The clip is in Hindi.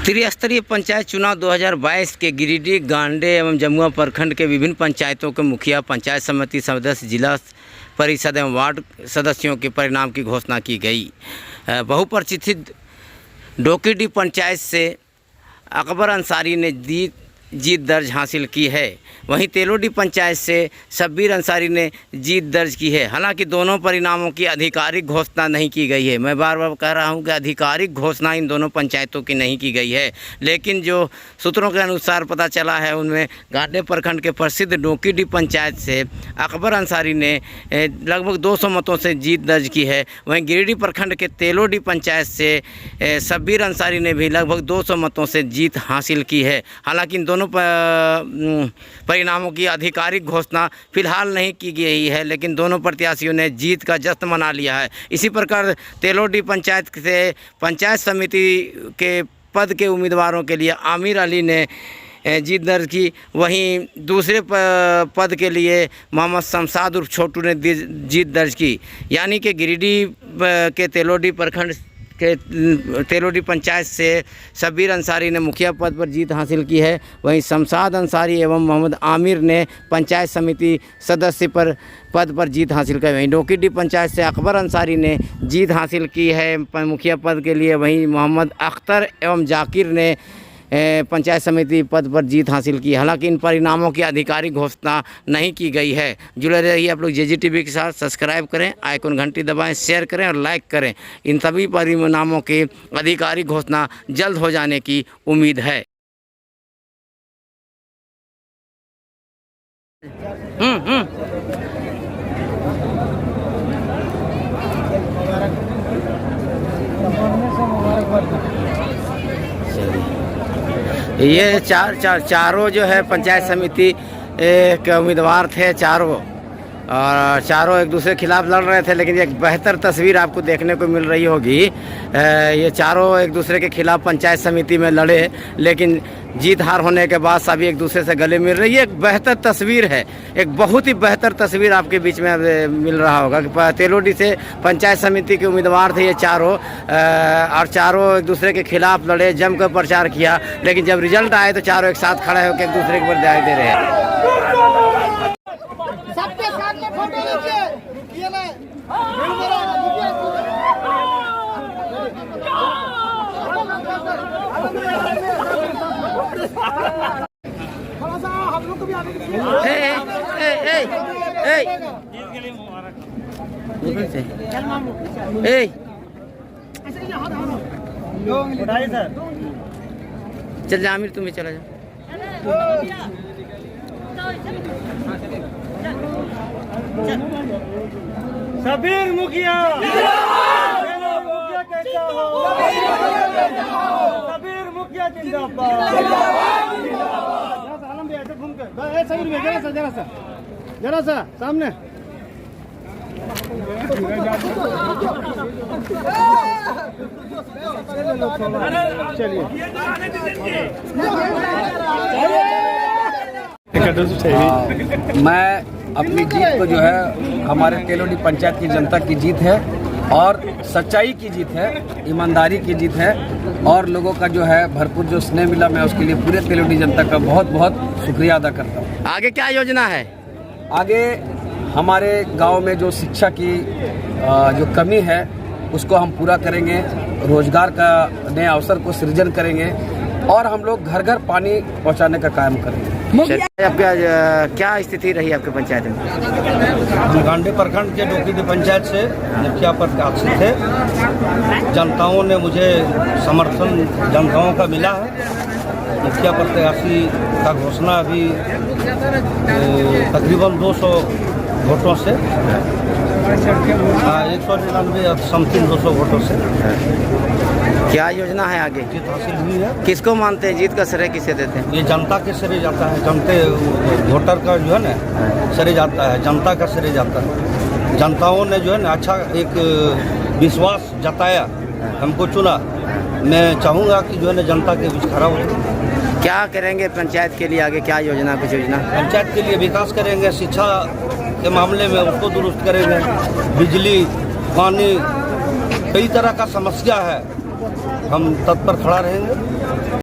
त्रिस्तरीय पंचायत चुनाव 2022 के गिरिडीह, गांडे एवं जमुआ प्रखंड के विभिन्न पंचायतों के मुखिया, पंचायत समिति सदस्य, जिला परिषद एवं वार्ड सदस्यों के परिणाम की घोषणा की गई। बहुप्रतीक्षित डोकीडीह पंचायत से अकबर अंसारी ने जीत दर्ज हासिल की है। वहीं तेलोडीह पंचायत से शब्बीर अंसारी ने जीत दर्ज की है। हालांकि दोनों परिणामों की आधिकारिक घोषणा नहीं की गई है। मैं बार बार कह रहा हूं कि आधिकारिक घोषणा इन दोनों पंचायतों की नहीं की गई है, लेकिन जो सूत्रों के अनुसार पता चला है उनमें गांडे प्रखंड के प्रसिद्ध डोकीडीह पंचायत से अकबर अंसारी ने लगभग 200 मतों से जीत दर्ज की है। वहीं गिरिडीह प्रखंड के तेलोडीह पंचायत से शब्बीर अंसारी ने भी लगभग 200 मतों से जीत हासिल की है। हालांकि इन दोनों परिणामों की आधिकारिक घोषणा फिलहाल नहीं की गई है, लेकिन दोनों प्रत्याशियों ने जीत का जश्न मना लिया है। इसी प्रकार तेलोडीह पंचायत से पंचायत समिति के पद के उम्मीदवारों के लिए आमिर अली ने जीत दर्ज की। वहीं दूसरे पद के लिए मोहम्मद शमशाद उर्फ छोटू ने जीत दर्ज की। यानी कि गिरिडीह के तेलोडीह प्रखंड के तेलोडीह पंचायत से शब्बीर अंसारी ने मुखिया पद पर जीत हासिल की है। वहीं शमशाद अंसारी एवं मोहम्मद आमिर ने पंचायत समिति सदस्य पद पर जीत हासिल की। वहीं डोकीडीह पंचायत से अकबर अंसारी ने जीत हासिल की है मुखिया पद के लिए। वहीं मोहम्मद अख्तर एवं जाकिर ने पंचायत समिति पद पर जीत हासिल की। हालांकि इन परिणामों की आधिकारिक घोषणा नहीं की गई है। जुड़े रहिए आप लोग JGTV के साथ। सब्सक्राइब करें, आइकन घंटी दबाएं, शेयर करें और लाइक करें। इन सभी परिणामों की आधिकारिक घोषणा जल्द हो जाने की उम्मीद है। ये चारों जो है पंचायत समिति के उम्मीदवार थे चारों, और चारों एक दूसरे के खिलाफ लड़ रहे थे। लेकिन एक बेहतर तस्वीर आपको देखने को मिल रही होगी। ये चारों एक दूसरे के खिलाफ पंचायत समिति में लड़े, लेकिन जीत हार होने के बाद सभी एक दूसरे से गले मिल रही है। एक बेहतर तस्वीर है, एक बहुत ही बेहतर तस्वीर आपके बीच में मिल रहा होगा कि तेलोडीह से पंचायत समिति के उम्मीदवार थे ये चारों, और चारों एक दूसरे के खिलाफ लड़े, जमकर प्रचार किया। लेकिन जब रिजल्ट आए तो चारों एक साथ खड़े होकर एक दूसरे के ऊपर दिखाई दे रहे हैं। सबके सामने फोटो लीजिए। थोड़ा सा हम लोग को भी आगे चल जा आमिर, तुम भी चला जा। शब्बीर मुखिया कैसा हो, शब्बीर मुखिया जिंदाबाद। जरा सा सामने चलिए। मैं अपनी जीत को जो है, हमारे तेलोडीह पंचायत की जनता की जीत है और सच्चाई की जीत है, ईमानदारी की जीत है, और लोगों का जो है भरपूर जो स्नेह मिला, मैं उसके लिए पूरे तेलोडीह जनता का बहुत बहुत शुक्रिया अदा करता हूँ। आगे क्या योजना है? आगे हमारे गांव में जो शिक्षा की जो कमी है उसको हम पूरा करेंगे, रोजगार का नए अवसर को सृजन करेंगे, और हम लोग घर घर पानी पहुंचाने का काम करेंगे। आपका क्या स्थिति रही आपके पंचायत में? गांडे प्रखंड के डोकीडीह पंचायत से मुखिया पद का आश्रित थे। जनताओं ने मुझे समर्थन जनताओं का मिला है। मुखिया प्रत्याशी का घोषणा अभी तकरीबन 200 वोटों से 199 समथिंग 200 वोटों से क्या योजना है आगे? जीत हासिल हुई है। किसको मानते हैं? जीत का श्रेय किसे देते हैं? ये जनता के श्रेय जाता है, जनते वोटर का जो है ना श्रेय जाता है, जनता का श्रेय जाता है। जनताओं ने जो है ना अच्छा एक विश्वास जताया, हमको चुना। मैं चाहूँगा कि जो है ना जनता के बीच खड़ा हो। क्या करेंगे पंचायत के लिए आगे? क्या योजना, कुछ योजना? पंचायत के लिए विकास करेंगे, शिक्षा के मामले में उसको दुरुस्त करेंगे, बिजली, पानी, कई तरह का समस्या है, हम तत्पर खड़ा रहेंगे।